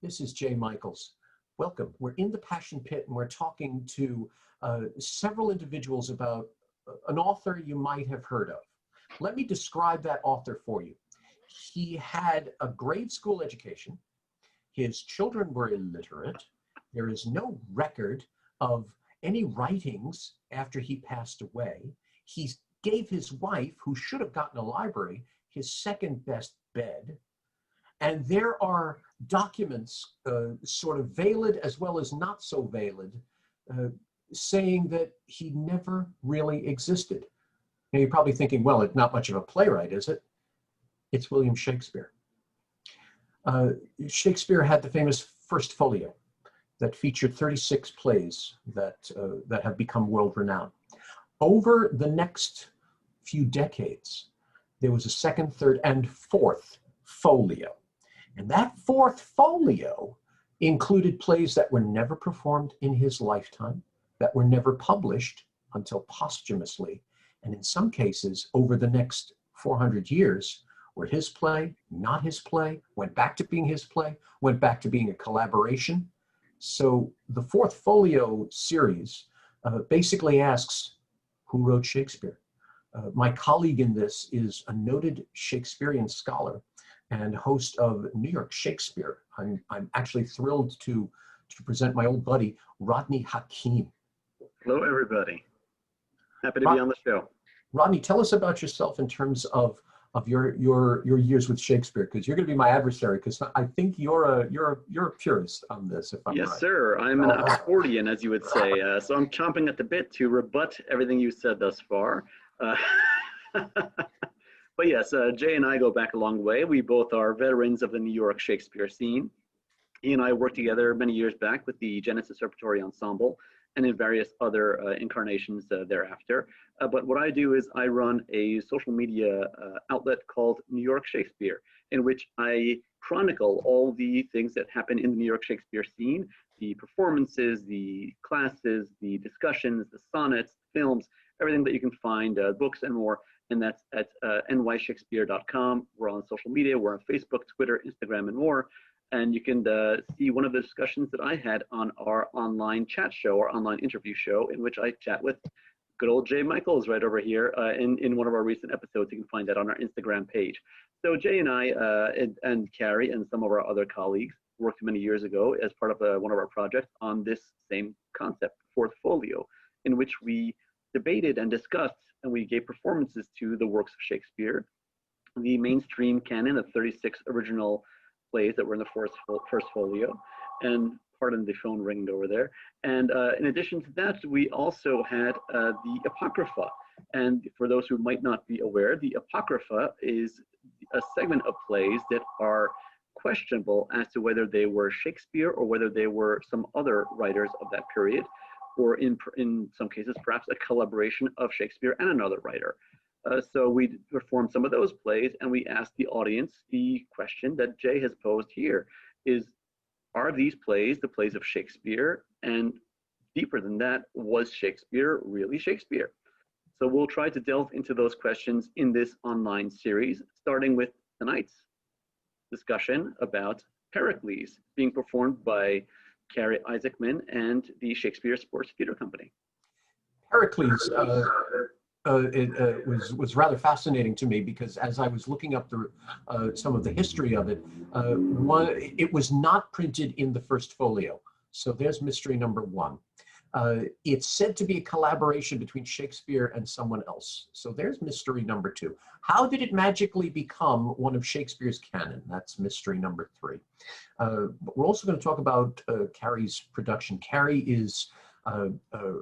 This is Jay Michaels. Welcome. We're in the Passion Pit and we're talking to several individuals about an author you might have heard of. Let me describe that author for you. He had a grade school education. His children were illiterate. There is no record of any writings after he passed away. He gave his wife, who should have gotten a library, his second best bed. And there are documents, sort of valid as well as not so valid, saying that he never really existed. Now you're probably thinking, well, it's not much of a playwright, is it? It's William Shakespeare. Shakespeare had the famous First Folio that featured 36 plays that have become world-renowned. Over the next few decades, there was a second, third, and fourth folio. And that fourth folio included plays that were never performed in his lifetime, that were never published until posthumously, and in some cases, over the next 400 years, were his play, not his play, went back to being his play, went back to being a collaboration. So the Fourth Folio Series basically asks, who wrote Shakespeare? My colleague in this is a noted Shakespearean scholar and host of New York Shakespeare. I'm actually thrilled to present my old buddy, Rodney Hakim. Hello, everybody. Happy to be on the show. Rodney, tell us about yourself in terms of your years with Shakespeare, because you're going to be my adversary, because I think you're a purist on this, if I'm right. Yes, sir. I'm an Oxfordian, as you would say. So I'm chomping at the bit to rebut everything you said thus far. But yes, Jay and I go back a long way. We both are veterans of the New York Shakespeare scene. He and I worked together many years back with the Genesis Repertory Ensemble and in various other incarnations thereafter. But what I do is I run a social media outlet called New York Shakespeare, in which I chronicle all the things that happen in the New York Shakespeare scene, the performances, the classes, the discussions, the sonnets, films, everything that you can find, books and more. And that's at nyshakespeare.com. We're on social media. We're on Facebook, Twitter, Instagram, and more. And you can see one of the discussions that I had on our online chat show, our online interview show, in which I chat with good old Jay Michaels right over here in one of our recent episodes. You can find that on our Instagram page. So Jay and I and Carrie and some of our other colleagues worked many years ago as part of one of our projects on this same concept, Fourth Folio, in which we debated and discussed, and we gave performances to the works of Shakespeare, the mainstream canon of 36 original plays that were in the first folio, and pardon the phone ringed over there. And in addition to that, we also had the Apocrypha. And for those who might not be aware, the Apocrypha is a segment of plays that are questionable as to whether they were Shakespeare or whether they were some other writers of that period, or in some cases, perhaps a collaboration of Shakespeare and another writer. So we performed some of those plays, and we asked the audience the question that Jay has posed here is, are these plays the plays of Shakespeare? And deeper than that, was Shakespeare really Shakespeare? So we'll try to delve into those questions in this online series, starting with tonight's discussion about Pericles, being performed by Carrie, Isaacman, and the Shakespeare Sports Theater Company. Pericles was rather fascinating to me, because as I was looking up some of the history of it, it was not printed in the First Folio. So there's mystery number one. It's said to be a collaboration between Shakespeare and someone else. So there's mystery number two. How did it magically become one of Shakespeare's canon? That's mystery number three. But we're also going to talk about Carrie's production. Carrie is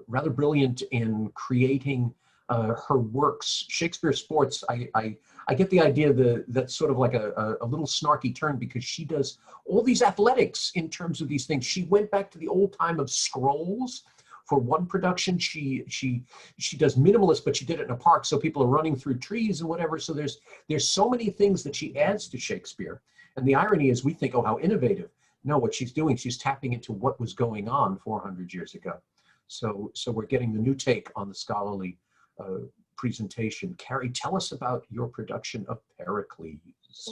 rather brilliant in creating her works. Shakespeare Sports, I get the idea that's sort of like a little snarky term, because she does all these athletics in terms of these things. She went back to the old time of scrolls. For one production, she does minimalist, but she did it in a park, so people are running through trees and whatever. So there's so many things that she adds to Shakespeare. And the irony is, we think, oh, how innovative. No, what she's doing, she's tapping into what was going on 400 years ago. So we're getting the new take on the scholarly presentation. Carrie, tell us about your production of Pericles.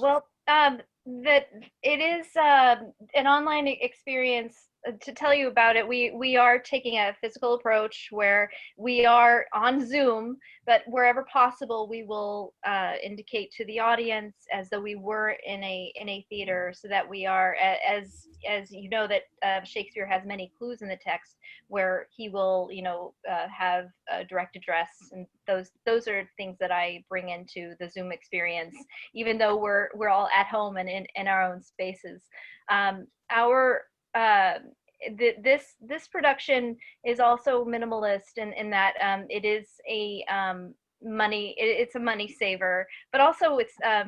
Well, That it is an online experience. To tell you about it, we are taking a physical approach where we are on Zoom, but wherever possible, we will indicate to the audience as though we were in a theater, so that we are, as you know, that Shakespeare has many clues in the text where he will, have a direct address, and those are things that I bring into the Zoom experience, even though we're all at home and in our own spaces. Our this production is also minimalist in that it is a it's a money saver, but also it's a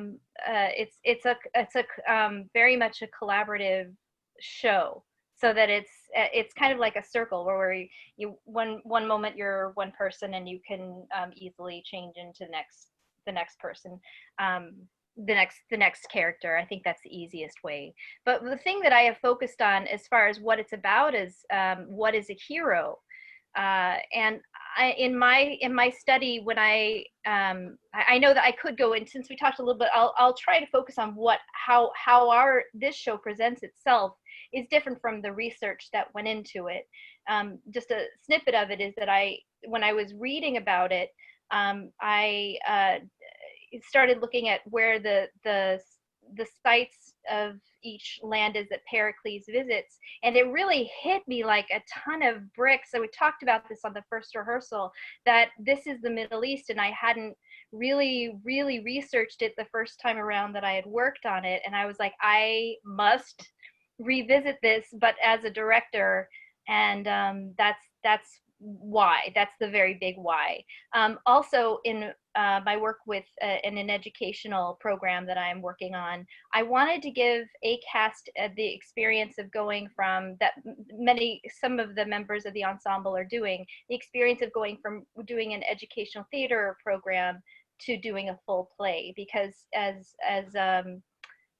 very much a collaborative show, so that it's kind of like a circle where you one moment you're one person and you can easily change into the next person, the next character. I think that's the easiest way. But the thing that I have focused on as far as what it's about is what is a hero. And in my study, when I know that I could go in, since we talked a little bit, I'll try to focus on how this show presents itself is different from the research that went into it. Just a snippet of it is that when I was reading about it, I started looking at where the sites of each land is that Pericles visits, and it really hit me like a ton of bricks. So we talked about this on the first rehearsal, that this is the Middle East, and I hadn't really researched it the first time around that I had worked on it, and I was like, I must revisit this, but as a director, and that's why. That's the very big why. Also, in my work with in an educational program that I'm working on, I wanted to give a cast the experience of going from that some of the members of the ensemble are doing, the experience of going from doing an educational theater program to doing a full play, because as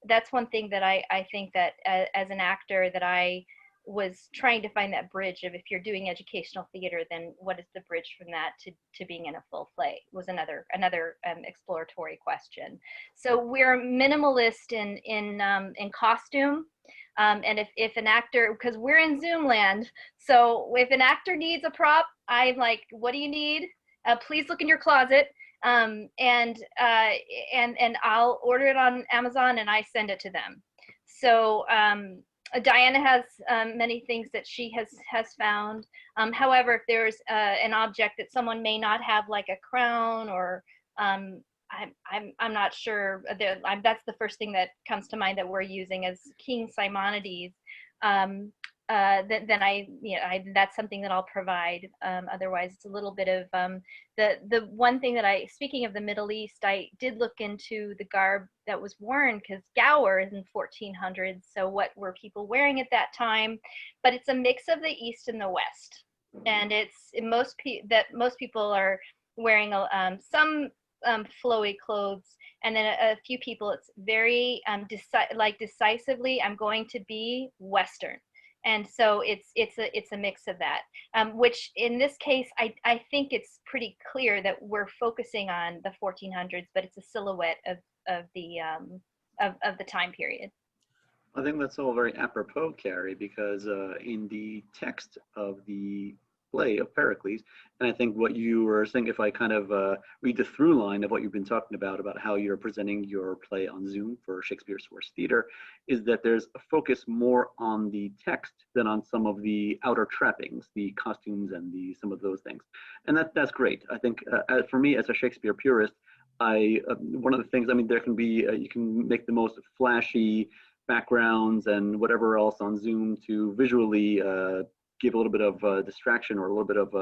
that's one thing that I think that as an actor that I was trying to find that bridge of, if you're doing educational theater, then what is the bridge from that to being in a full play, was another exploratory question. So we're minimalist in costume, and if an actor, because we're in Zoom land, so if an actor needs a prop, I'm like, what do you need? Please look in your closet, and I'll order it on Amazon and I send it to them. So Diana has many things that she has found. However, if there's an object that someone may not have, like a crown, or I'm not sure. That's the first thing that comes to mind that we're using as King Simonides. Then that's something that I'll provide. Otherwise, it's a little bit of the one thing that speaking of the Middle East, I did look into the garb that was worn, because Gower is in 1400s. So what were people wearing at that time? But it's a mix of the East and the West, and it's most people are wearing some flowy clothes, and then a few people, it's very decisively, I'm going to be Western. And so it's a mix of that, which in this case, I think it's pretty clear that we're focusing on the 1400s, but it's a silhouette of the time period. I think that's all very apropos, Carrie, because in the text of the play of Pericles, and I think what you were saying, if I kind of read the through line of what you've been talking about how you're presenting your play on Zoom for Shakespeare Source Theater, is that there's a focus more on the text than on some of the outer trappings, the costumes and some of those things. And that's great. I think for me as a Shakespeare purist, one of the things, I mean, there can be, you can make the most flashy backgrounds and whatever else on Zoom to visually give a little bit of distraction or a little bit of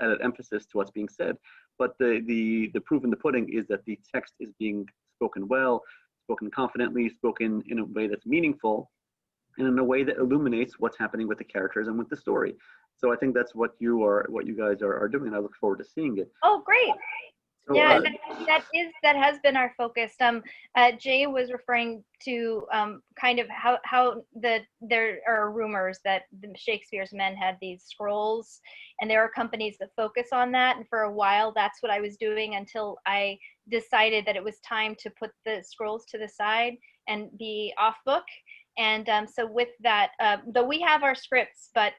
added emphasis to what's being said. But the proof in the pudding is that the text is being spoken well, spoken confidently, spoken in a way that's meaningful, and in a way that illuminates what's happening with the characters and with the story. So I think that's what you guys are doing, and I look forward to seeing it. Oh, great. So, yeah, that has been our focus. Jay was referring to kind of how there are rumors that the Shakespeare's men had these scrolls, and there are companies that focus on that. And for a while, that's what I was doing until I decided that it was time to put the scrolls to the side and be off book. And so with that, though we have our scripts, but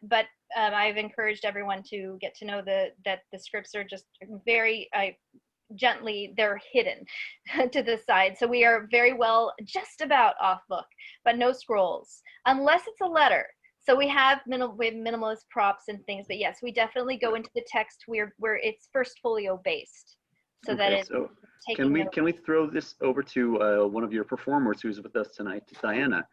I've encouraged everyone to get to know that the scripts are just very gently, they're hidden to the side. So we are very well just about off book, but no scrolls, unless it's a letter. So we have minimalist props and things, but yes, we definitely go into the text where it's First Folio based, so that it's taking. Can we throw this over to one of your performers who's with us tonight, Diana?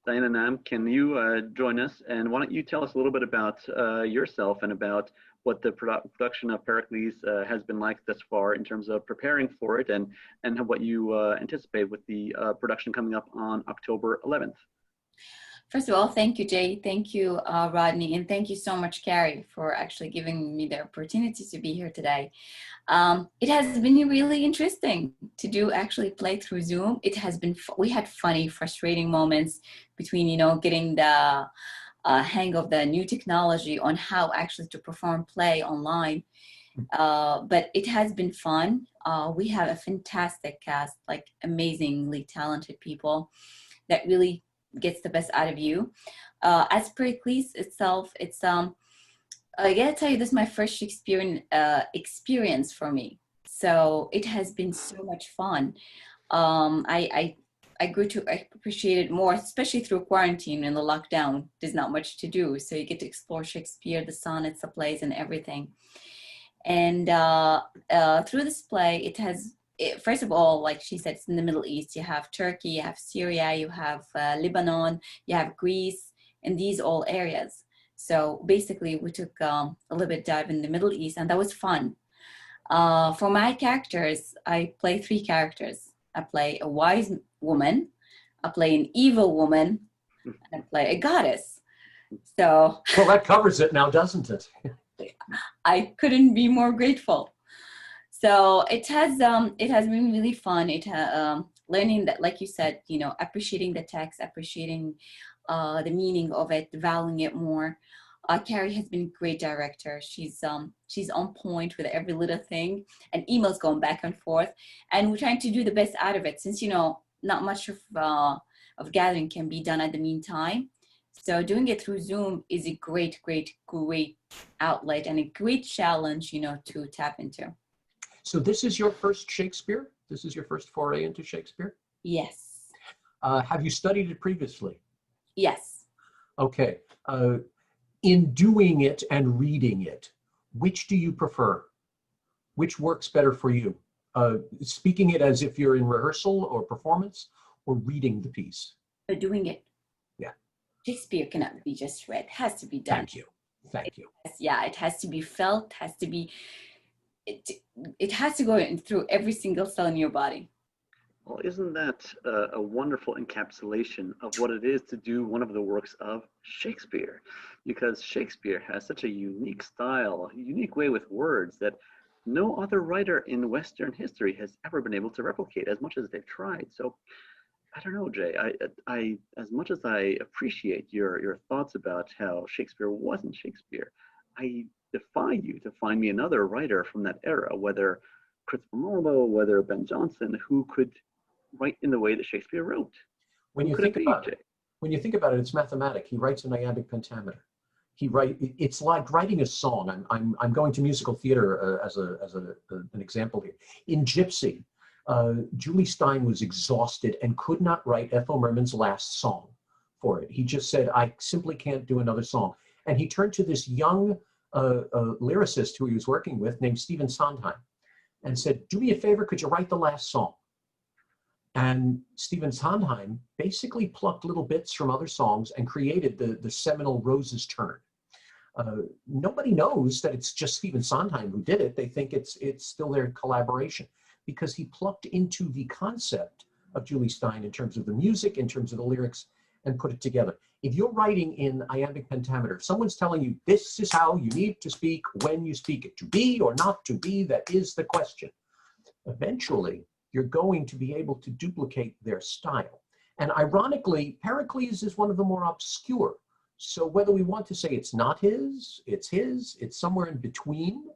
Diana Nam, can you join us? And why don't you tell us a little bit about yourself and about what the production of Pericles has been like thus far in terms of preparing for it, and what you anticipate with the production coming up on October 11th. First of all, thank you, Jay. Thank you, Rodney. And thank you so much, Carrie, for actually giving me the opportunity to be here today. It has been really interesting to actually play through Zoom. It has been, we had funny, frustrating moments between, getting the hang of the new technology on how actually to perform play online. But it has been fun. We have a fantastic cast, like amazingly talented people that really gets the best out of you. As Pericles itself, it's I gotta tell you, this is my first Shakespearean experience for me. So it has been so much fun. I grew to appreciate it more, especially through quarantine and the lockdown. There's not much to do, so you get to explore Shakespeare, the sonnets, the plays, and everything. And through this play, first of all, like she said, it's in the Middle East. You have Turkey, you have Syria, you have Lebanon, you have Greece, and these all areas. So basically, we took a little bit dive in the Middle East, and that was fun. For my characters, I play 3 characters. I play a wise woman, I play an evil woman, and I play a goddess. So well, that covers it now, doesn't it? I couldn't be more grateful. So it has been really fun. Learning that, like you said, appreciating the text, appreciating the meaning of it, valuing it more. Carrie has been a great director. She's on point with every little thing, and emails going back and forth. And we're trying to do the best out of it, since not much of gathering can be done at the meantime. So doing it through Zoom is a great outlet and a great challenge, to tap into. So this is your first Shakespeare? This is your first foray into Shakespeare? Yes. Have you studied it previously? Yes. Okay. In doing it and reading it, which do you prefer? Which works better for you? Speaking it as if you're in rehearsal or performance, or reading the piece? Doing it. Yeah. Shakespeare cannot be just read. It has to be done. Thank you. It has to be felt, it has to go through every single cell in your body. Well, isn't that a wonderful encapsulation of what it is to do one of the works of Shakespeare? Because Shakespeare has such a unique style, a unique way with words that no other writer in Western history has ever been able to replicate, as much as they've tried. So I don't know, Jay, I as much as I appreciate your thoughts about how Shakespeare wasn't Shakespeare, I defy you to find me another writer from that era, whether Christopher Marlowe, whether Ben Jonson, who could write in the way that Shakespeare wrote. When you think about it, it's mathematic. He writes an iambic pentameter. It's like writing a song. I'm going to musical theater as an example here. In Gypsy, Julie Stein was exhausted and could not write Ethel Merman's last song for it. He just said, I simply can't do another song. And he turned to this young lyricist who he was working with named Stephen Sondheim and said, do me a favor, could you write the last song? And Stephen Sondheim basically plucked little bits from other songs and created the seminal Rose's Turn. Nobody knows that it's just Stephen Sondheim who did it. They think it's still their collaboration, because he plucked into the concept of Julie Stein in terms of the music, in terms of the lyrics, and put it together. If you're writing in iambic pentameter, if someone's telling you this is how you need to speak when you speak it, to be or not to be, that is the question. Eventually, you're going to be able to duplicate their style. And ironically, Pericles is one of the more obscure. So whether we want to say it's not his, it's somewhere in between,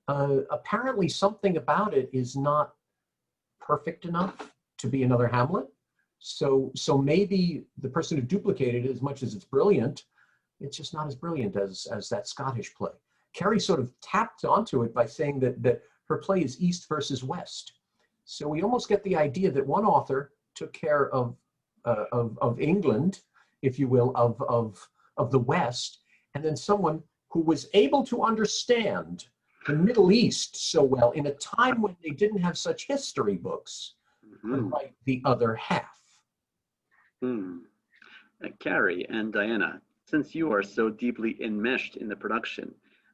apparently something about it is not perfect enough to be another Hamlet. So maybe the person who duplicated it, as much as it's brilliant, it's just not as brilliant as that Scottish play. Carrie sort of tapped onto it by saying that her play is East versus West. So we almost get the idea that one author took care of England, if you will, of the West, and then someone who was able to understand the Middle East so well in a time when they didn't have such history books, like the other half. Carrie and Diana, since you are so deeply enmeshed in the production,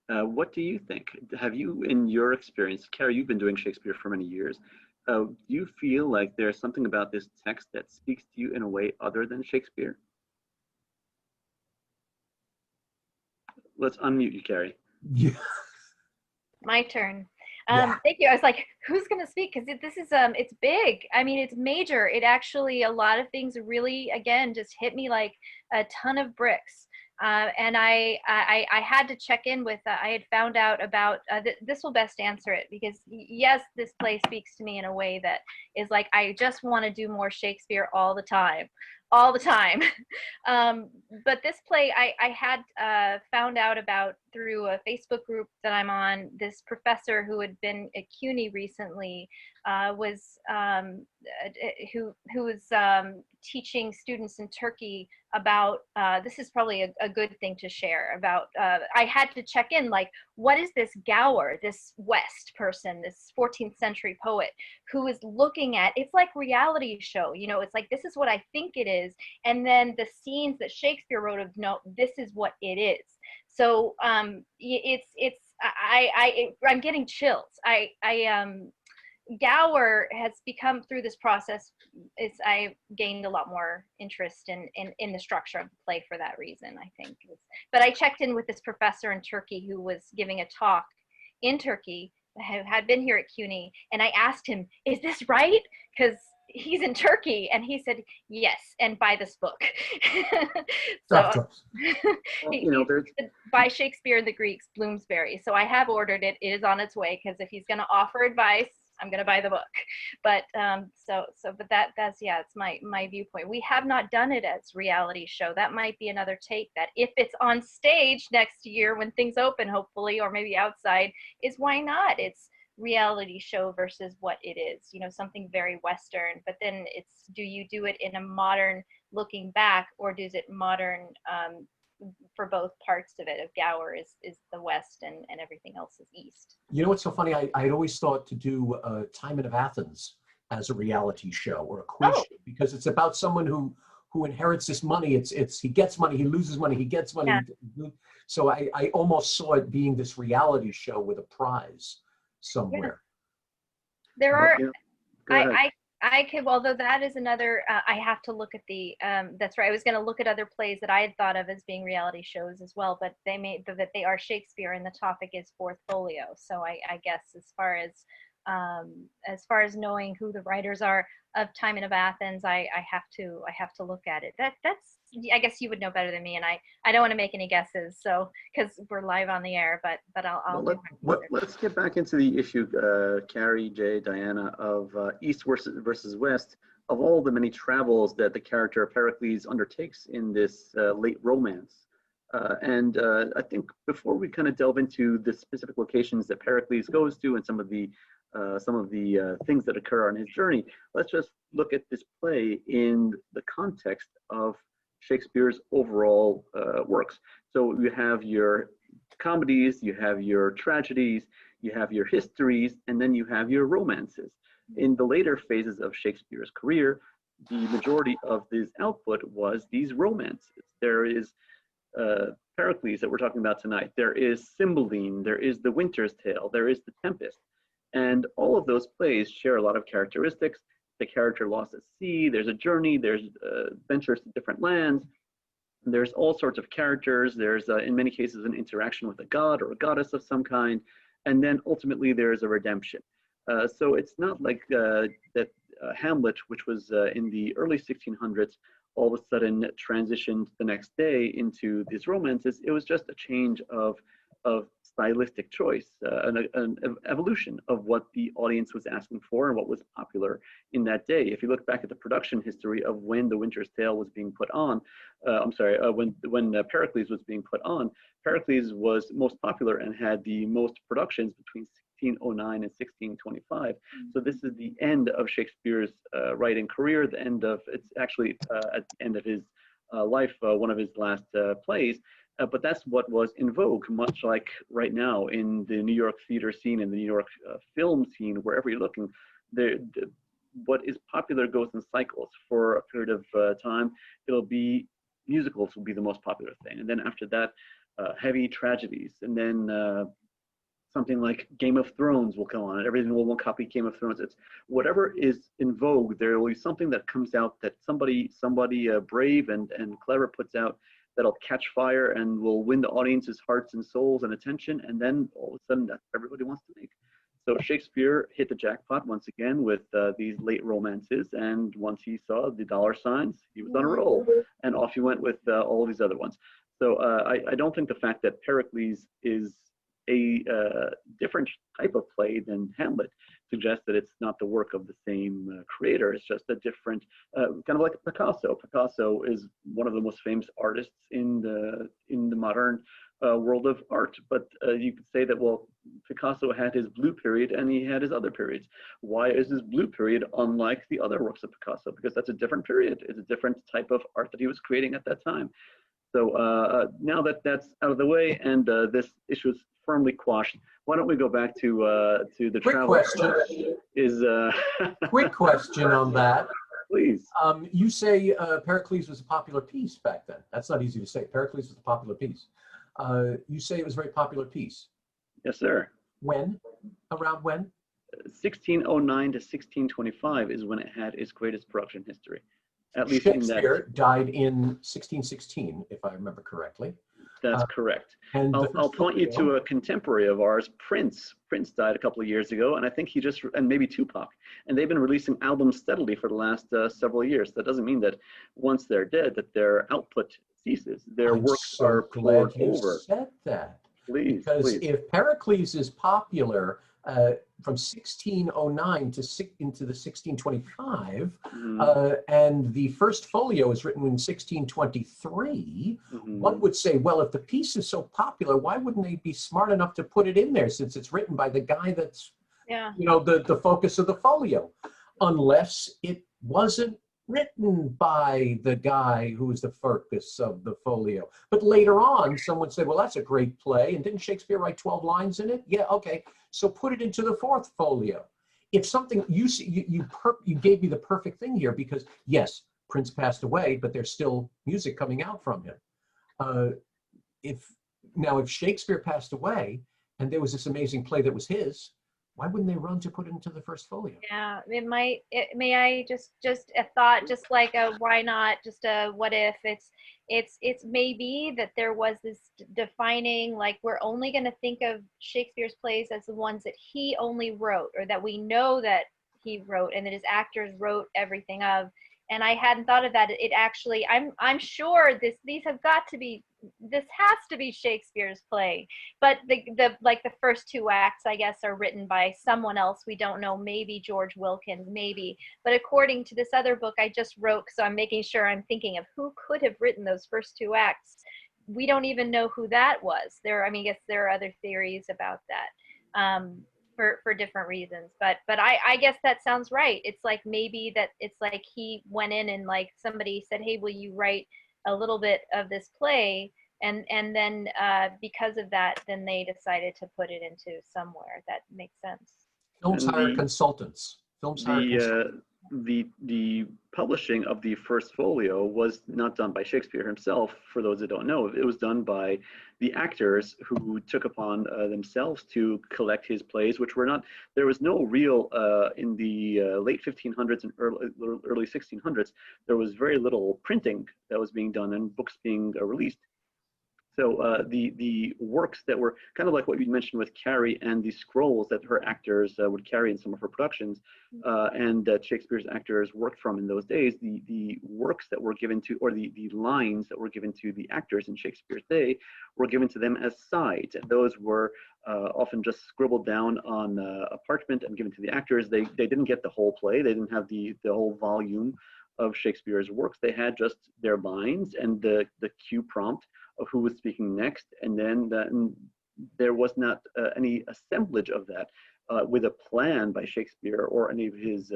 what do you think? Have you, in your experience, Carrie, you've been doing Shakespeare for many years, do you feel like there's something about this text that speaks to you in a way other than Shakespeare? Let's unmute you, Carrie. Yeah. My turn. Yeah. Thank you. I was like, who's going to speak? Because this is, it's big. I mean, it's major. It actually, a lot of things really, again, just hit me like a ton of bricks. And I had to check in with, I had found out about, this will best answer it, because yes, this play speaks to me in a way that is like, I just want to do more Shakespeare all the time. But this play I had found out about through a Facebook group that I'm on. This professor who had been at CUNY recently who was teaching students in Turkey about, this is probably a good thing to share about, I had to check in, like, what is this Gower, this West person, this 14th century poet who is looking at, it's like reality show, you know, it's like, this is what I think it is. And then the scenes that Shakespeare wrote of, no, this is what it is. So I'm getting chills. Gower has become, through this process, I gained a lot more interest in the structure of the play for that reason, I think. But I checked in with this professor in Turkey who was giving a talk in Turkey, had been here at CUNY, and I asked him, is this right? Because he's in Turkey, and he said, yes, and buy this book. So he said, buy Shakespeare and the Greeks, Bloomsbury. So I have ordered it. It is on its way, because if he's going to offer advice, I'm going to buy the book. But but that's, yeah, it's my viewpoint. We have not done it as reality show. That might be another take, that if it's on stage next year when things open, hopefully, or maybe outside, is why not? It's reality show versus what it is, you know, something very Western. But then it's, do you do it in a modern looking back, or does it modern for both parts of it? Of Gower is the West, and everything else is East. You know what's so funny? I had always thought to do Timon of Athens as a reality show or a quiz show, because it's about someone who inherits this money. It's he gets money, he loses money, he gets money. Yeah. So I almost saw it being this reality show with a prize somewhere. Yeah. There are, I could, although that is another, I have to look at the, that's right, I was going to look at other plays that I had thought of as being reality shows as well, but that they are Shakespeare, and the topic is Fourth Folio. So I guess as far as knowing who the writers are of Timon of Athens, I have to look at it. That's, I guess you would know better than me, and I don't want to make any guesses, so, because we're live on the air, but I'll let's get back into the issue, Carrie, Jay, Diana, of East versus West, of all the many travels that the character Pericles undertakes in this late romance. And I think before we kind of delve into the specific locations that Pericles goes to and some of the things that occur on his journey, let's just look at this play in the context of Shakespeare's overall works. So you have your comedies, you have your tragedies, you have your histories, and then you have your romances. In the later phases of Shakespeare's career, the majority of his output was these romances. There is Pericles that we're talking about tonight. There is Cymbeline, there is The Winter's Tale, there is The Tempest. And all of those plays share a lot of characteristics. The character lost at sea, there's a journey, there's ventures to different lands, there's all sorts of characters, there's in many cases an interaction with a god or a goddess of some kind, and then ultimately there's a redemption. So it's not like that Hamlet, which was in the early 1600s, all of a sudden transitioned the next day into these romances. It was just a change of of stylistic choice, an evolution of what the audience was asking for and what was popular in that day. If you look back at the production history of when The Winter's Tale was being put on, when Pericles was being put on, Pericles was most popular and had the most productions between 1609 and 1625. So this is the end of Shakespeare's writing career, the end of, it's actually at the end of his life, one of his last plays. But that's what was in vogue, much like right now in the New York theater scene and the New York film scene, wherever you're looking. What is popular goes in cycles. For a period of time, it'll be musicals will be the most popular thing. And then after that, heavy tragedies. And then something like Game of Thrones will come on, and everything will copy Game of Thrones. It's whatever is in vogue, there will be something that comes out that somebody brave and clever puts out that'll catch fire and will win the audience's hearts and souls and attention, and then all of a sudden that's what everybody wants to make. So Shakespeare hit the jackpot once again with these late romances, and once he saw the dollar signs, he was on a roll, and off he went with all these other ones. So I don't think the fact that Pericles is a different type of play than Hamlet suggests that it's not the work of the same creator. It's just a different, kind of like Picasso. Picasso is one of the most famous artists in the modern world of art. But you could say that, well, Picasso had his blue period and he had his other periods. Why is his blue period unlike the other works of Picasso? Because that's a different period. It's a different type of art that he was creating at that time. So now that that's out of the way and this issue is firmly quashed, why don't we go back to the Quick travel? question. Quick question on that. Please. You say Pericles was a popular piece back then. That's not easy to say. Pericles was a popular piece. You say it was a very popular piece. Yes, sir. When? Around when? 1609 to 1625 is when it had its greatest production history. At least Shakespeare in that. died in 1616, if I remember correctly. That's correct. And I'll point you to a contemporary of ours, Prince. Prince died a couple of years ago, and I think and maybe Tupac. And they've been releasing albums steadily for the last several years. That doesn't mean that once they're dead, that their output ceases. Their works are poured over. Said that. Please, because please. If Pericles is popular from 1609 into the 1625, and the First Folio is written in 1623, one would say, well, if the piece is so popular, why wouldn't they be smart enough to put it in there, since it's written by the guy that's, the focus of the folio, unless it wasn't written by the guy who was the focus of the folio. But later on, someone said, well, that's a great play. And didn't Shakespeare write 12 lines in it? Yeah, okay. So put it into the Fourth Folio. If something, you gave me the perfect thing here, because yes, Prince passed away, but there's still music coming out from him. If Shakespeare passed away and there was this amazing play that was his, why wouldn't they run to put it into the First Folio? Yeah, may I just a thought, just like a why not, just a what if. It's maybe that there was this defining, like, we're only going to think of Shakespeare's plays as the ones that he only wrote, or that we know that he wrote and that his actors wrote everything of. And I hadn't thought of that. It actually, I'm sure this has to be Shakespeare's play, but the first two acts, I guess, are written by someone else. We don't know, maybe George Wilkins, maybe. But according to this other book I just wrote, so I'm making sure I'm thinking of who could have written those first two acts. We don't even know who that was. I guess there are other theories about that. For different reasons, but I guess that sounds right. It's like maybe that it's like he went in and like somebody said, hey, will you write a little bit of this play, and then because of that, then they decided to put it into somewhere. That makes sense. Films hire consultants. The publishing of the First Folio was not done by Shakespeare himself, for those that don't know. It was done by the actors who took upon themselves to collect his plays, which were not, there was no real, in the late 1500s and early 1600s, there was very little printing that was being done and books being released. So the works that were kind of like what you mentioned with Carrie and the scrolls that her actors would carry in some of her productions, and that Shakespeare's actors worked from in those days, the works that were given to, or the lines that were given to the actors in Shakespeare's day were given to them as sides. And those were often just scribbled down on a parchment and given to the actors. They didn't get the whole play. They didn't have the whole volume of Shakespeare's works. They had just their lines and the cue prompt of who was speaking next, and then there was not any assemblage of that with a plan by Shakespeare or any of his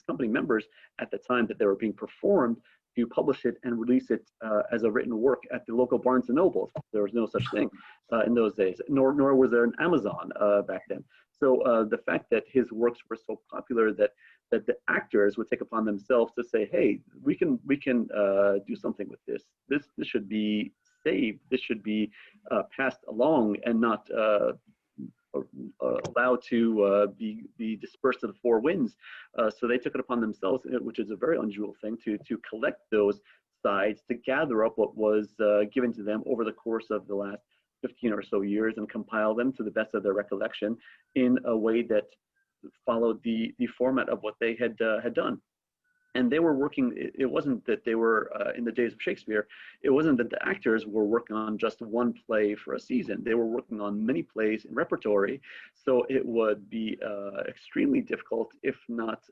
company members at the time that they were being performed to publish it and release it as a written work at the local Barnes and Nobles. There was no such thing in those days, nor was there an Amazon back then. So the fact that his works were so popular that the actors would take upon themselves to say, hey, we can do something with this. This should be saved. This should be passed along and not allowed to be dispersed to the four winds. So they took it upon themselves, which is a very unusual thing, to collect those sides, to gather up what was given to them over the course of the last 15 or so years and compile them to the best of their recollection in a way that followed the format of what they had done. And they were working, it wasn't that they were, in the days of Shakespeare, it wasn't that the actors were working on just one play for a season. They were working on many plays in repertory. So it would be extremely difficult, if not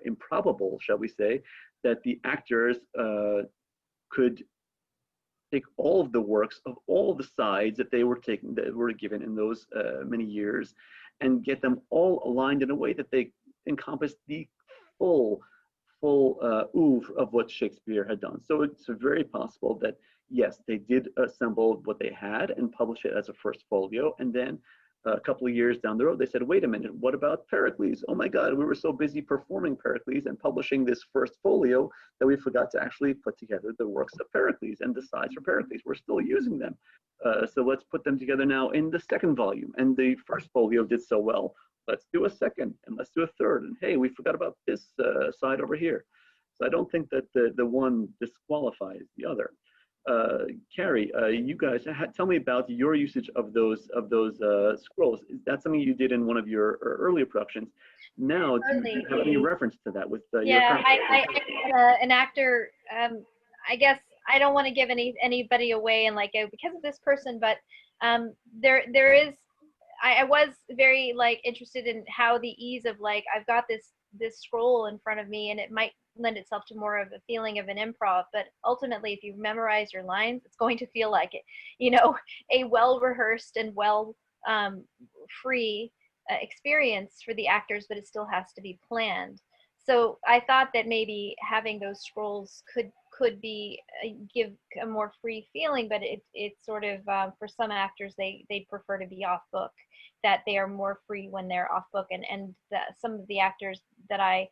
improbable, shall we say, that the actors could take all of the works of all the sides that they were taking, that were given in those many years, and get them all aligned in a way that they encompass the full oeuvre of what Shakespeare had done. So it's very possible that, yes, they did assemble what they had and publish it as a first folio, and then a couple of years down the road, they said, wait a minute, what about Pericles? Oh my God, we were so busy performing Pericles and publishing this first folio that we forgot to actually put together the works of Pericles and the sides for Pericles. We're still using them. So let's put them together now in the second volume. And the first folio did so well. Let's do a second, and let's do a third. And hey, we forgot about this side over here. So I don't think that the one disqualifies the other. Carrie, you guys, tell me about your usage of those scrolls. Is that something you did in one of your earlier productions? Now, do you have any reference to that with yeah, an actor, I guess I don't want to give anybody away and like because of this person, but there is, I was very like interested in how the ease of like, I've got this scroll in front of me and it might lend itself to more of a feeling of an improv, but ultimately if you memorize your lines, it's going to feel like it, a well-rehearsed and free experience for the actors, but it still has to be planned. So I thought that maybe having those scrolls could be give a more free feeling, but it's sort of for some actors they prefer to be off book, that they are more free when they're off book, and some of the actors that I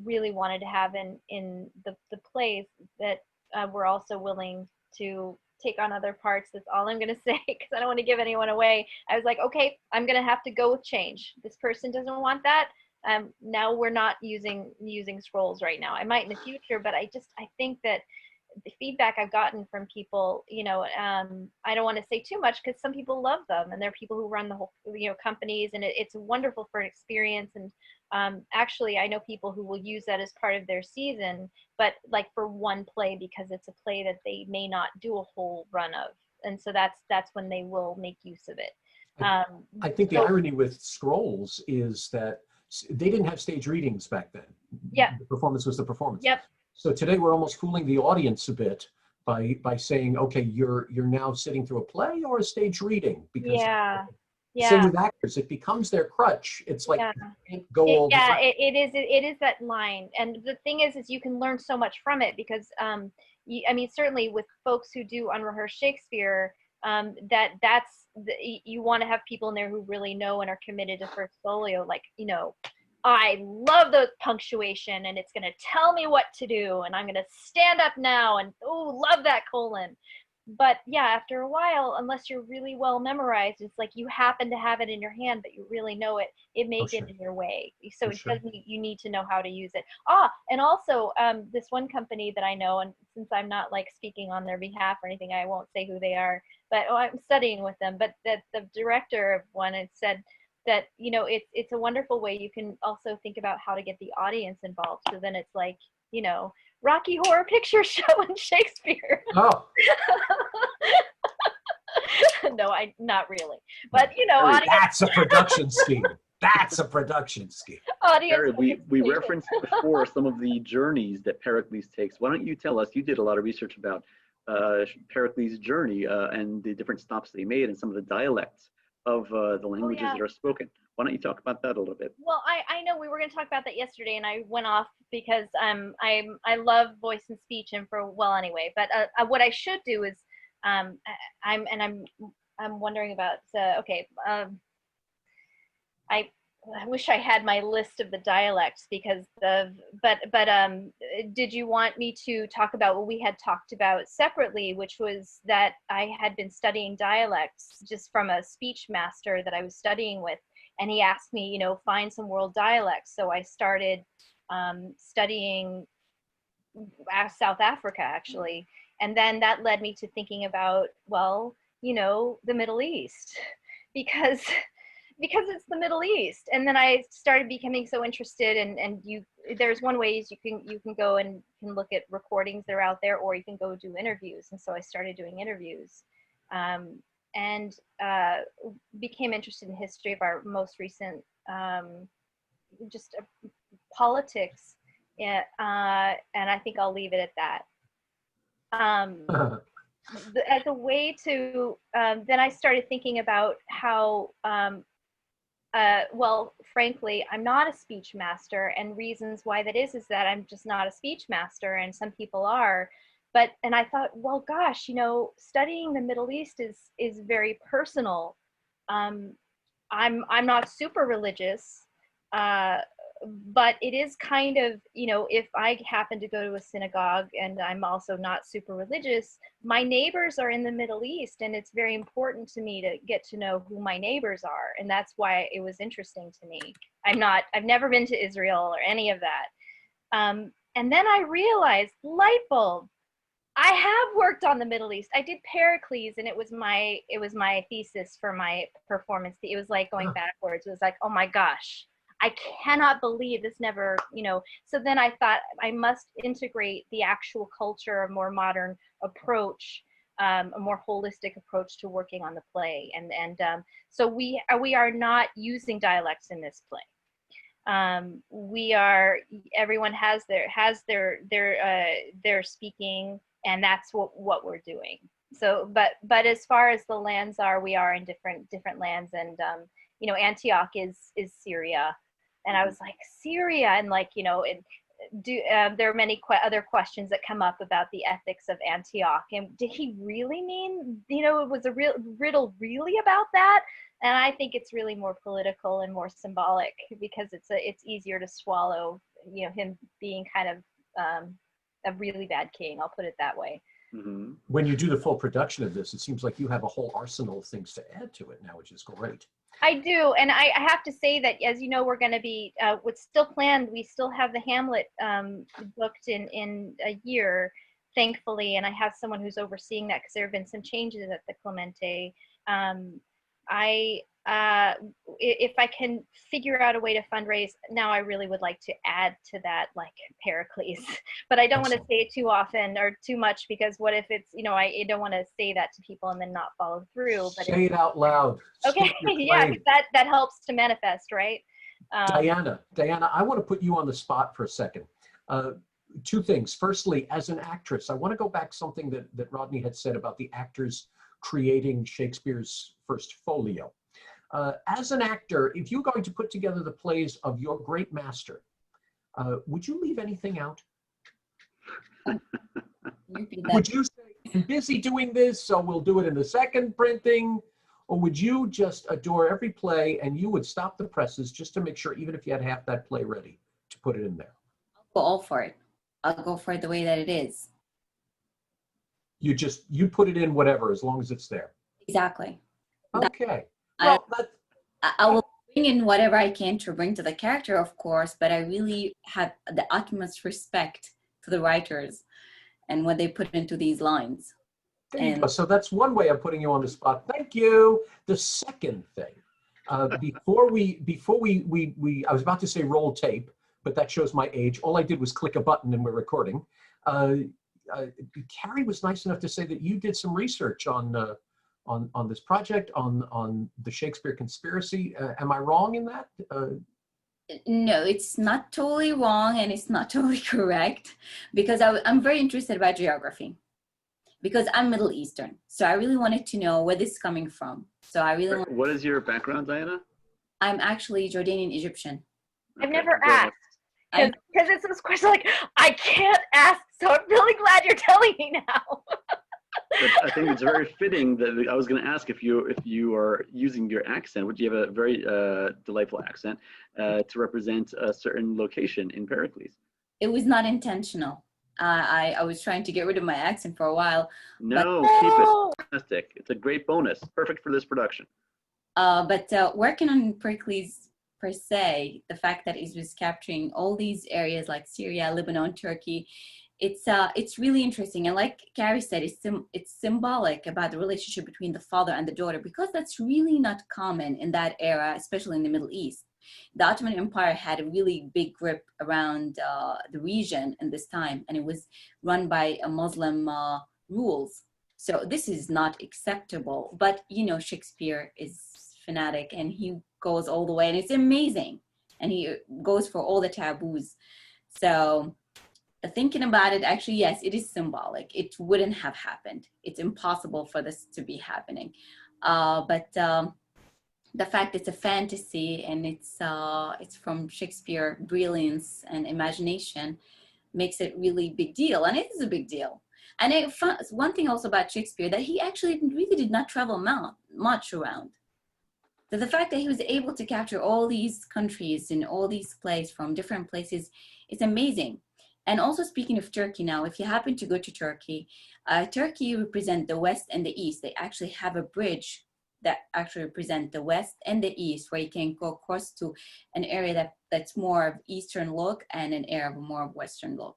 really wanted to have in the plays that were also willing to take on other parts. That's all I'm going to say, because I don't want to give anyone away. I was like, okay, I'm going to have to go with change. This person doesn't want that. Now we're not using scrolls right now. I might in the future, but I think that the feedback I've gotten from people, I don't want to say too much because some people love them, and there are people who run the whole, companies, and it's wonderful for an experience. And actually, I know people who will use that as part of their season, but like for one play, because it's a play that they may not do a whole run of, and so that's when they will make use of it. I think the irony with scrolls is that they didn't have stage readings back then. Yeah. The performance was the performance. Yep. So today we're almost fooling the audience a bit by saying, okay, you're now sitting through a play or a stage reading. Because same with actors, it becomes their crutch. It's like you can't go all the way. It is that line. And the thing is you can learn so much from it, because certainly with folks who do unrehearsed Shakespeare, you want to have people in there who really know and are committed to first folio, like, I love the punctuation and it's going to tell me what to do, and I'm going to stand up now and love that colon. But yeah, after a while, unless you're really well memorized, it's like you happen to have it in your hand, but you really know it, it may get in your way. So it doesn't, you need to know how to use it. And also this one company that I know, and since I'm not like speaking on their behalf or anything, I won't say who they are, but I'm studying with them. But that the director of one had said that, you know, it's a wonderful way. You can also think about how to get the audience involved. So then it's like, you know, Rocky Horror Picture Show and Shakespeare. Oh. No, not really. But you know, audience, that's a production scheme. That's a production scheme. Carrie, we referenced before some of the journeys that Pericles takes. Why don't you tell us? You did a lot of research about Pericles' journey and the different stops that he made and some of the dialects of the languages that are spoken. Why don't you talk about that a little bit? Well, I know we were going to talk about that yesterday, and I went off because I love voice and speech, and anyway. But what I should do is I'm wondering about I wish I had my list of the dialects because did you want me to talk about what we had talked about separately, which was that I had been studying dialects just from a speech master that I was studying with, and he asked me, you know, find some world dialects. So I started studying South Africa actually, and then that led me to thinking about, well, you know, the Middle East because it's the Middle East. And then I started becoming so interested, and there's one way is you can go and can look at recordings that are out there, or you can go do interviews. And so I started doing interviews, and became interested in history of our most recent politics, and I think I'll leave it at that. As a way to then I started thinking about how well, frankly, I'm not a speech master, and reasons why that is that I'm just not a speech master, and some people are. And I thought, well, gosh, you know, studying the Middle East is very personal. I'm not super religious, but it is kind of, you know, if I happen to go to a synagogue and I'm also not super religious, my neighbors are in the Middle East, and it's very important to me to get to know who my neighbors are. And that's why it was interesting to me. I've never been to Israel or any of that. And then I realized, light bulb, I have worked on the Middle East. I did Pericles, and it was my thesis for my performance. It was like going backwards. It was like, oh my gosh, I cannot believe this never, you know. So then I thought I must integrate the actual culture, a more modern approach, a more holistic approach to working on the play. And so we are not using dialects in this play. Everyone has their speaking, and that's what we're doing. So, but as far as the lands are, we are in different lands, and you know, Antioch is Syria. And I was like, Syria, and like, you know, there are many other questions that come up about the ethics of Antioch. And did he really mean, you know, it was a real riddle really about that? And I think it's really more political and more symbolic because it's easier to swallow, you know, him being kind of a really bad king. I'll put it that way. Mm-hmm. When you do the full production of this, it seems like you have a whole arsenal of things to add to it now, which is great. I do, and I have to say that, as you know, we're going to be, what's still planned, we still have the Hamlet booked in a year, thankfully, and I have someone who's overseeing that because there have been some changes at the Clemente. If I can figure out a way to fundraise, now I really would like to add to that, like Pericles, but I don't want to say it too often or too much, because what if it's, you know, I don't want to say that to people and then not follow through. But say it out loud. Okay, yeah, that helps to manifest, right? Diana, I want to put you on the spot for a second. Two things. Firstly, as an actress, I want to go back something that Rodney had said about the actors creating Shakespeare's First Folio. As an actor, if you're going to put together the plays of your great master, would you leave anything out? Would you say, I'm busy doing this, so we'll do it in the second printing? Or would you just adore every play and you would stop the presses just to make sure, even if you had half that play ready, to put it in there? I'll go all for it. I'll go for it the way that it is. You put it in whatever, as long as it's there. Exactly. Okay. I, Well, I will bring in whatever I can to bring to the character, of course, but I really have the utmost respect to the writers and what they put into these lines. there you go. So that's one way of putting you on the spot. Thank you. The second thing, before we, I was about to say roll tape, but that shows my age. All I did was click a button and we're recording. Carrie was nice enough to say that you did some research on this project, on the Shakespeare conspiracy. Am I wrong in that? No, it's not totally wrong and it's not totally correct, because I'm very interested about geography, because I'm Middle Eastern. So I really wanted to know where this is coming from. So I really What is your background, Diana? I'm actually Jordanian Egyptian. I've Okay, never go ahead. asked, because it's this question like, I can't ask, so I'm really glad you're telling me now. But I think it's very fitting that I was going to ask if you are using your accent, which you have a very delightful accent, to represent a certain location in Pericles. It was not intentional. I was trying to get rid of my accent for a while. No, keep it fantastic. It's a great bonus, perfect for this production. But working on Pericles per se, the fact that it was capturing all these areas like Syria, Lebanon, Turkey, it's really interesting. And like Carrie said, it's symbolic about the relationship between the father and the daughter, because that's really not common in that era, especially in the Middle East. The Ottoman Empire had a really big grip around the region in this time, and it was run by a Muslim rules. So this is not acceptable. But Shakespeare is fanatic, and he goes all the way, and it's amazing, and he goes for all the taboos. So thinking about it, actually, yes, it is symbolic. It wouldn't have happened. It's impossible for this to be happening. But the fact it's a fantasy and it's from Shakespeare brilliance and imagination makes it really big deal, and it is a big deal. And one thing also about Shakespeare, that he actually really did not travel much around. So the fact that he was able to capture all these countries and all these plays from different places is amazing. And also, speaking of Turkey now, if you happen to go to Turkey, Turkey represents the West and the East. They actually have a bridge that actually represent the West and the East, where you can go across to an area that's more of Eastern look and an area of more of Western look.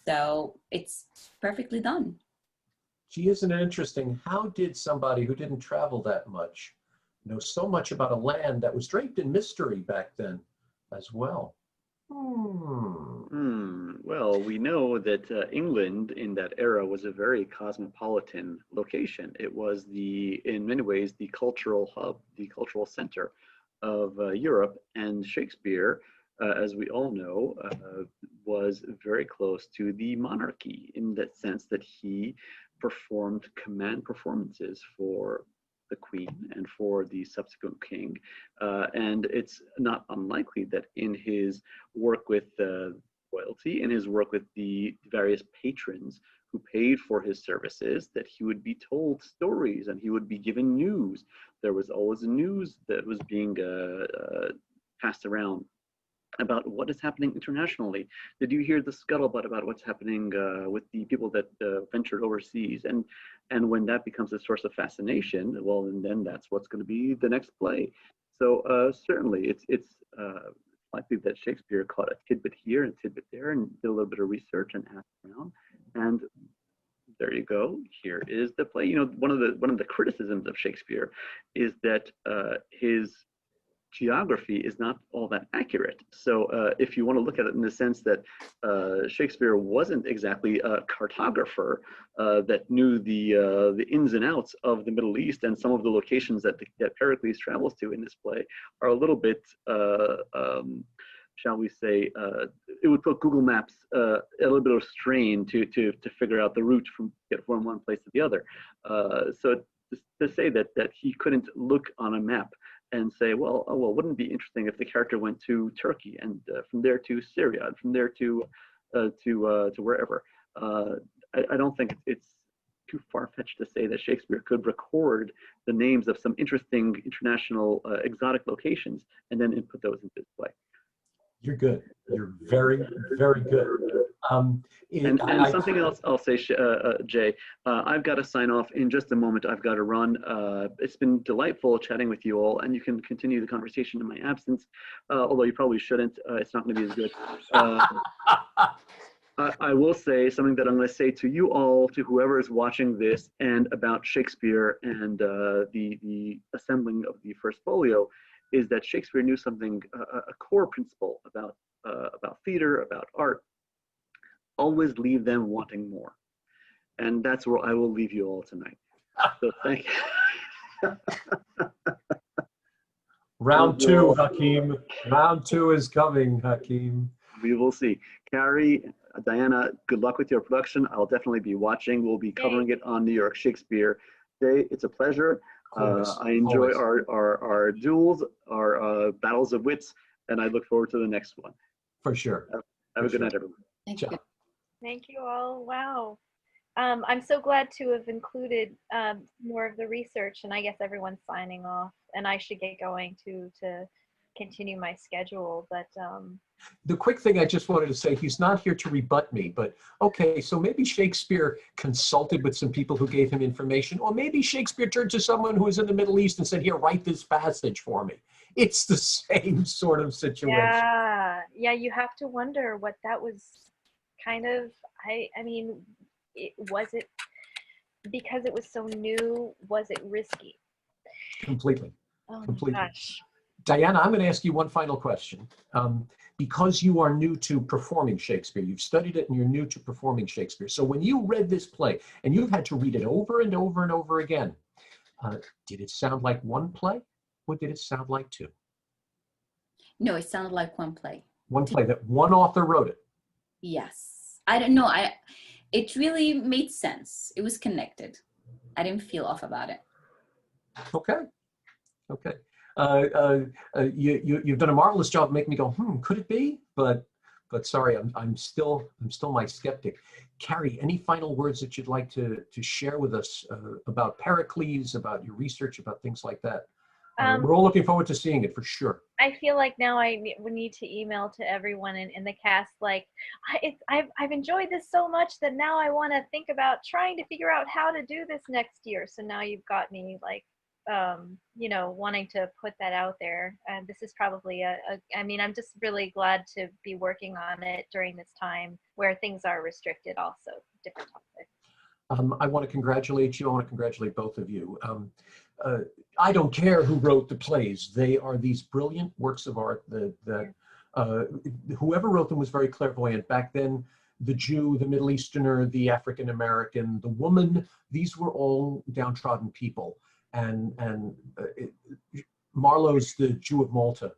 So it's perfectly done. Gee, isn't it interesting? How did somebody who didn't travel that much know so much about a land that was draped in mystery back then as well? Well, we know that England in that era was a very cosmopolitan location. It was in many ways, the cultural hub, the cultural center of Europe. And Shakespeare, as we all know, was very close to the monarchy, in that sense that he performed command performances for the queen and for the subsequent king. And it's not unlikely that in his work with royalty, in his work with the various patrons who paid for his services, that he would be told stories and he would be given news. There was always news that was being passed around about what is happening internationally. Did you hear the scuttlebutt about what's happening with the people that ventured overseas? And when that becomes a source of fascination, well, and then that's what's going to be the next play. So certainly it's likely that Shakespeare caught a tidbit here and a tidbit there and did a little bit of research and asked around. And there you go. Here is the play. One of the criticisms of Shakespeare is that his geography is not all that accurate. So if you want to look at it in the sense that Shakespeare wasn't exactly a cartographer that knew the ins and outs of the Middle East, and some of the locations that Pericles travels to in this play are a little bit, shall we say, it would put Google Maps a little bit of strain to figure out the route from one place to the other. So to say that he couldn't look on a map and say, well, wouldn't it be interesting if the character went to Turkey and from there to Syria, and from there to wherever? I don't think it's too far-fetched to say that Shakespeare could record the names of some interesting international exotic locations and then input those into his play. You're good. You're very, very good. And something else I'll say, Jay, I've got to sign off in just a moment. I've got to run. It's been delightful chatting with you all, and you can continue the conversation in my absence, although you probably shouldn't. It's not going to be as good. I will say something that I'm going to say to you all, to whoever is watching this, and about Shakespeare and the assembling of the First Folio, is that Shakespeare knew something, a core principle about theater, about art. Always leave them wanting more. And that's where I will leave you all tonight. So thank you. Round two, Hakim. Round two is coming, Hakim. We will see. Carrie, Diana, good luck with your production. I'll definitely be watching. We'll be covering it on New York Shakespeare Day. It's a pleasure. I enjoy our duels, our battles of wits, and I look forward to the next one. For sure. Have a good night, everyone. Thank you. Thank you all. Wow. I'm so glad to have included more of the research, and I guess everyone's signing off, and I should get going to continue my schedule. But the quick thing I just wanted to say, he's not here to rebut me, but okay, so maybe Shakespeare consulted with some people who gave him information, or maybe Shakespeare turned to someone who was in the Middle East and said, here, write this passage for me. It's the same sort of situation. Yeah, you have to wonder what that was kind of. I mean, was it because it was so new? Was it risky? Completely. Oh Completely. my gosh. Diana, I'm going to ask you one final question. Because you are new to performing Shakespeare, you've studied it and you're new to performing Shakespeare. So when you read this play, and you've had to read it over and over and over again, did it sound like one play, or did it sound like two? No, it sounded like one play. One play, that one author wrote it? Yes. I don't know. It really made sense. It was connected. I didn't feel off about it. Okay. Okay. You've done a marvelous job making me go, could it be? But sorry, I'm still my skeptic. Carrie, any final words that you'd like to share with us about Pericles, about your research, about things like that? We're all looking forward to seeing it for sure. I feel like now we need to email to everyone in the cast, like, I've enjoyed this so much that now I want to think about trying to figure out how to do this next year. So now you've got me like, wanting to put that out there. And this is probably I'm just really glad to be working on it during this time where things are restricted also, different topics. I want to congratulate you. I want to congratulate both of you. I don't care who wrote the plays. They are these brilliant works of art that whoever wrote them was very clairvoyant. Back then, the Jew, the Middle Easterner, the African American, the woman, these were all downtrodden people. And Marlowe's The Jew of Malta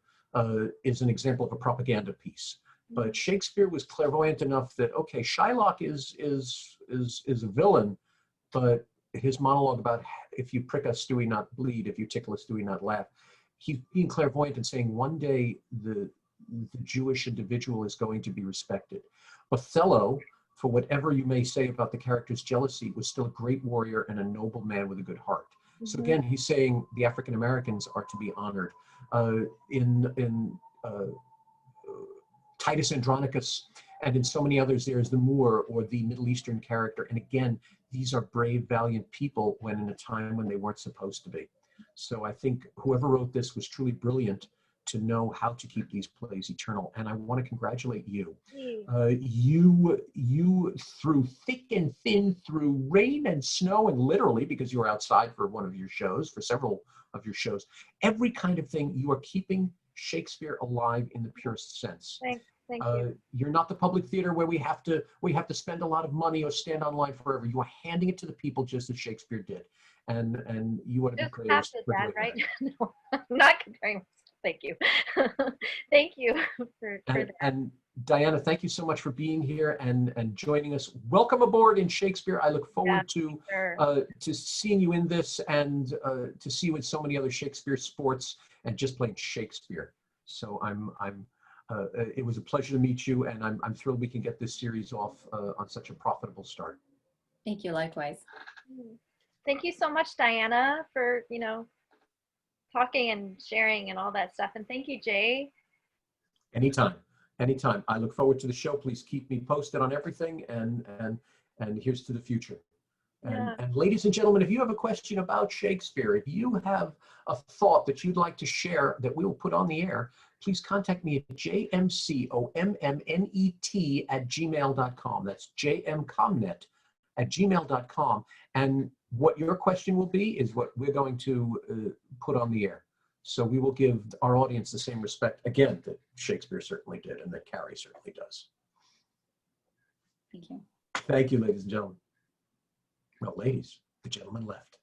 is an example of a propaganda piece. But Shakespeare was clairvoyant enough that, okay, Shylock is a villain, but his monologue about if you prick us, do we not bleed? If you tickle us, do we not laugh? He's being clairvoyant and saying one day the Jewish individual is going to be respected. Othello, for whatever you may say about the character's jealousy, was still a great warrior and a noble man with a good heart. So again, he's saying the African Americans are to be honored. In Titus Andronicus and in so many others, there's the Moor or the Middle Eastern character. And again, these are brave, valiant people when in a time when they weren't supposed to be. So I think whoever wrote this was truly brilliant to know how to keep these plays eternal. And I want to congratulate you. You through thick and thin, through rain and snow, and literally because you were outside for one of your shows, for several of your shows, every kind of thing, you are keeping Shakespeare alive in the purest sense. Thank you. You're not the public theater where we have to spend a lot of money or stand online forever. You are handing it to the people just as Shakespeare did. And you want to be praised. That, right? No, I'm not comparing myself. Thank you. Thank you for that. And Diana, thank you so much for being here and joining us. Welcome aboard in Shakespeare. I look forward to seeing you in this and to see you in so many other Shakespeare sports and just playing Shakespeare. So it was a pleasure to meet you, and I'm thrilled we can get this series off on such a profitable start. Thank you, likewise. Thank you so much, Diana, for talking and sharing and all that stuff. And thank you, Jay. Anytime. Anytime. I look forward to the show. Please keep me posted on everything, and here's to the future. And ladies and gentlemen, if you have a question about Shakespeare, if you have a thought that you'd like to share that we will put on the air, please contact me at jmcommet@gmail.com. That's jmcomnet@gmail.com. And what your question will be is what we're going to put on the air. So we will give our audience the same respect, again, that Shakespeare certainly did and that Carrie certainly does. Thank you. Thank you, ladies and gentlemen. Well, ladies, the gentleman left.